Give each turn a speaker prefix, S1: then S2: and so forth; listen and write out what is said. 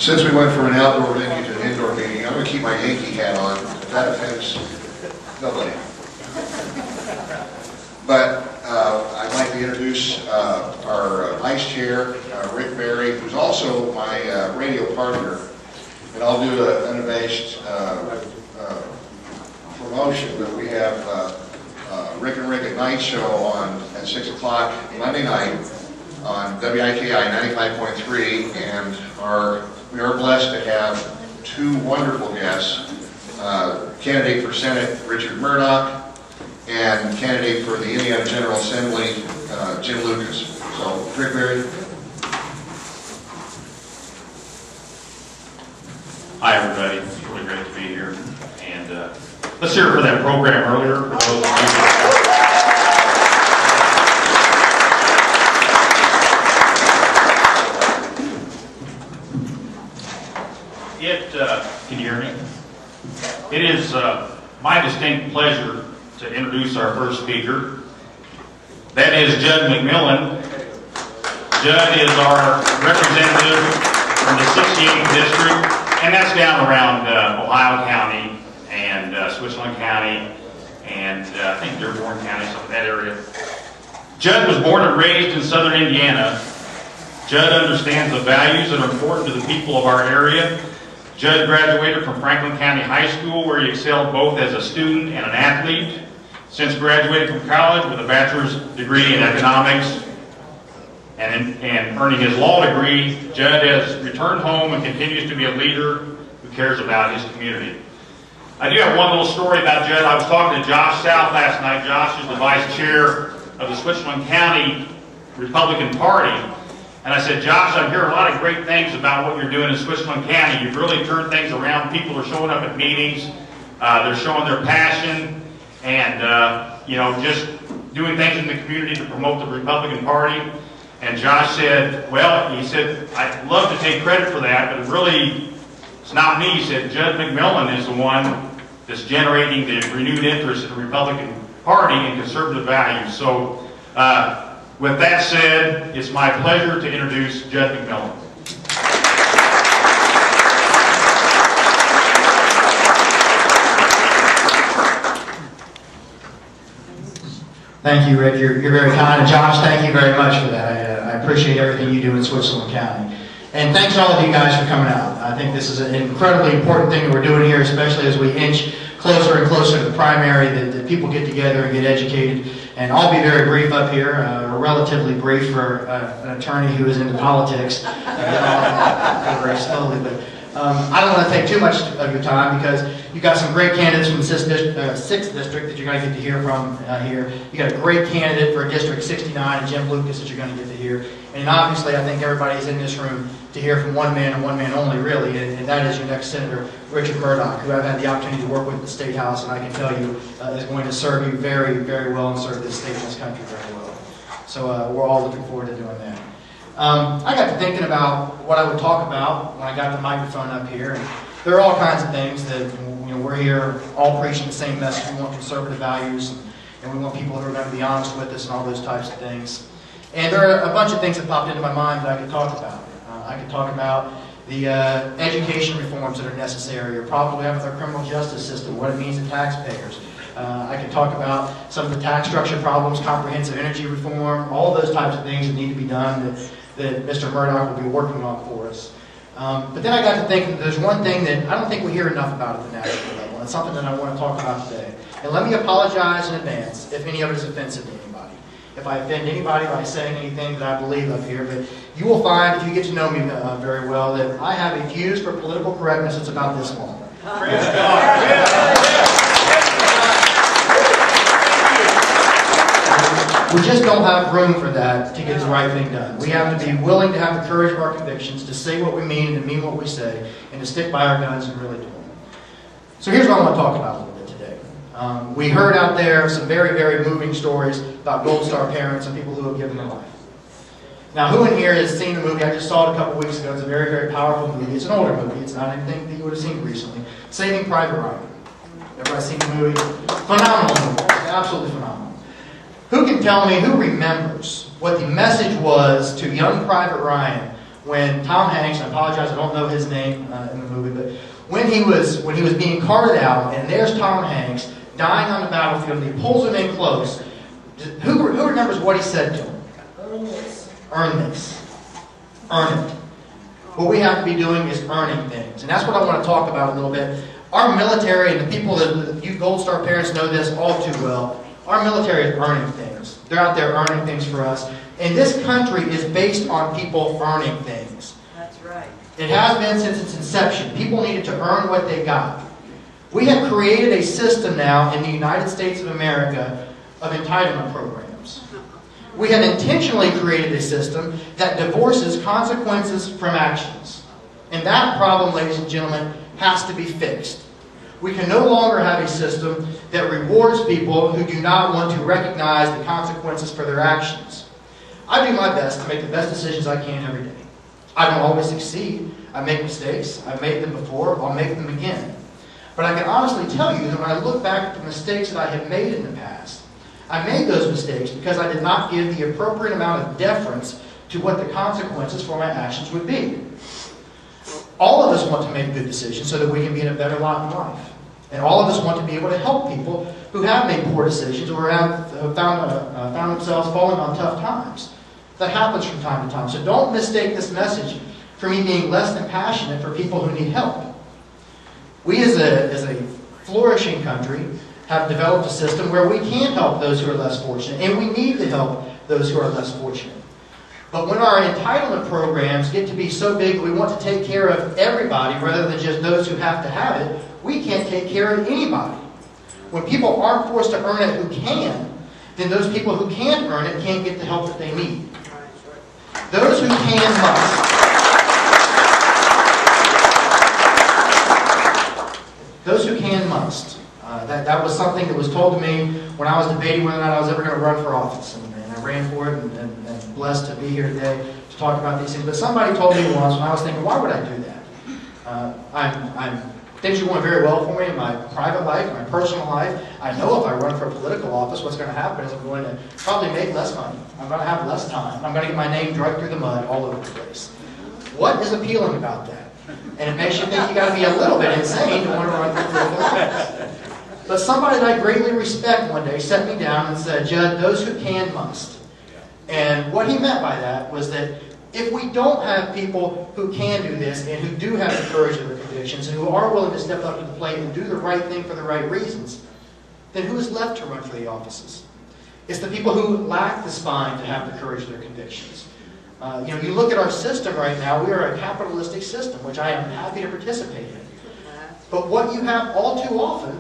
S1: Since we went from an outdoor venue to an indoor meeting, I'm going to keep my Yankee hat on. If that offends nobody. But I'd like to introduce our Vice Chair, Rick Berry, who's also my radio partner. And I'll do an unabashed promotion, but we have Rick and Rick at Night Show at 6 o'clock Monday night on WIKI 95.3, and we are blessed to have two wonderful guests, candidate for Senate Richard Murdoch and candidate for the Indiana General Assembly Jim Lucas. So, Rick Berry.
S2: Hi everybody, it's really great to be here, and let's hear it for that program earlier. Can you hear me? It is my distinct pleasure to introduce our first speaker. That is Jud McMillin. Jud is our representative from the 68th District, and that's down around Ohio County and Switzerland County and I think Dearborn County, some of that area. Jud was born and raised in southern Indiana. Jud understands the values that are important to the people of our area. Jud graduated from Franklin County High School, where he excelled both as a student and an athlete. Since graduating from college with a bachelor's degree in economics and earning his law degree, Jud has returned home and continues to be a leader who cares about his community. I do have one little story about Jud. I was talking to Josh South last night. Josh is the vice chair of the Switzerland County Republican Party. And I said, Josh, I'm hearing a lot of great things about what you're doing in Switzerland County. You've really turned things around. People are showing up at meetings. They're showing their passion and, you know, just doing things in the community to promote the Republican Party. And Josh said, well, he said, I'd love to take credit for that, but really, it's not me. He said, Jud McMillin is the one that's generating the renewed interest in the Republican Party and conservative values. So, with that said, it's my pleasure to introduce Jud McMillin.
S3: Thank you, Rick. You're very kind. And Josh, thank you very much for that. I appreciate everything you do in Switzerland County. And thanks to all of you guys for coming out. I think this is an incredibly important thing that we're doing here, especially as we inch closer and closer to the primary, that people get together and get educated. And I'll be very brief up here, relatively brief for an attorney who is into politics. Very slowly, but I don't want to take too much of your time because you've got some great candidates from the 6th District that you're going to get to hear from here. You got a great candidate for District 69, Jim Lucas, that you're going to get to hear. And obviously, I think everybody's in this room to hear from one man and one man only, really, and that is your next Senator, Richard Murdoch, who I've had the opportunity to work with at the State House, and I can tell you is going to serve you very, very well and serve this state and this country very well. So we're all looking forward to doing that. I got to thinking about what I would talk about when I got the microphone up here. And there are all kinds of things that, you know, we're here all preaching the same message. We want conservative values, and we want people who are going to be honest with us and all those types of things. And there are a bunch of things that popped into my mind that I could talk about. I could talk about the education reforms that are necessary, or problems we have with our criminal justice system, what it means to taxpayers. I could talk about some of the tax structure problems, comprehensive energy reform, all those types of things that need to be done that Mr. Murdoch will be working on for us. But then I got to thinking that there's one thing that I don't think we hear enough about at the national level, and it's something that I want to talk about today. And let me apologize in advance if any of it is offensive to anybody. If I offend anybody by saying anything that I believe up here, but you will find, if you get to know me very well, that I have a fuse for political correctness that's about this long. Praise God. We just don't have room for that to get the right thing done. We have to be willing to have the courage of our convictions, to say what we mean and to mean what we say, and to stick by our guns and really do it. So here's what I want to talk about a little bit today. We heard out there some very, very moving stories about Gold Star parents and people who have given their life. Now, who in here has seen the movie? I just saw it a couple weeks ago. It's a very, very powerful movie. It's an older movie. It's not anything that you would have seen recently. Saving Private Ryan. Everybody seen the movie? Phenomenal movie. Absolutely phenomenal. Who can tell me, who remembers what the message was to young Private Ryan when Tom Hanks, I apologize, I don't know his name in the movie, but when he was being carted out, and there's Tom Hanks dying on the battlefield, and he pulls him in close. Who remembers what he said to him?
S4: Earn this.
S3: Earn this. Earn it. What we have to be doing is earning things. And that's what I want to talk about a little bit. Our military, and the people that you Gold Star parents know this all too well, our military is earning things. They're out there earning things for us. And this country is based on people earning things.
S4: That's right.
S3: It has been since its inception. People needed to earn what they got. We have created a system now in the United States of America of entitlement programs. We have intentionally created a system that divorces consequences from actions. And that problem, ladies and gentlemen, has to be fixed. We can no longer have a system that rewards people who do not want to recognize the consequences for their actions. I do my best to make the best decisions I can every day. I don't always succeed. I make mistakes. I've made them before. I'll make them again. But I can honestly tell you that when I look back at the mistakes that I have made in the past, I made those mistakes because I did not give the appropriate amount of deference to what the consequences for my actions would be. All of us want to make good decisions so that we can be in a better lot in life. And all of us want to be able to help people who have made poor decisions or have found themselves falling on tough times. That happens from time to time. So don't mistake this message for me being less than passionate for people who need help. We as a flourishing country have developed a system where we can help those who are less fortunate, and we need to help those who are less fortunate. But when our entitlement programs get to be so big that we want to take care of everybody rather than just those who have to have it, we can't take care of anybody. When people aren't forced to earn it who can, then those people who can't earn it can't get the help that they need. Those who can must. Those who can must. That was something that was told to me when I was debating whether or not I was ever going to run for office. And I ran for it and blessed to be here today to talk about these things. But somebody told me once when I was thinking, why would I do that? Things are going very well for me in my private life, my personal life. I know if I run for a political office, what's going to happen is I'm going to probably make less money. I'm going to have less time. I'm going to get my name dragged through the mud all over the place. What is appealing about that? And it makes you think you got to be a little bit insane to want to run for political office. But somebody that I greatly respect one day set me down and said, Jud, those who can must. And what he meant by that was that if we don't have people who can do this and who do have the courage of their convictions and who are willing to step up to the plate and do the right thing for the right reasons, then who is left to run for the offices? It's the people who lack the spine to have the courage of their convictions. You look at our system right now, we are a capitalistic system, which I am happy to participate in. But what you have all too often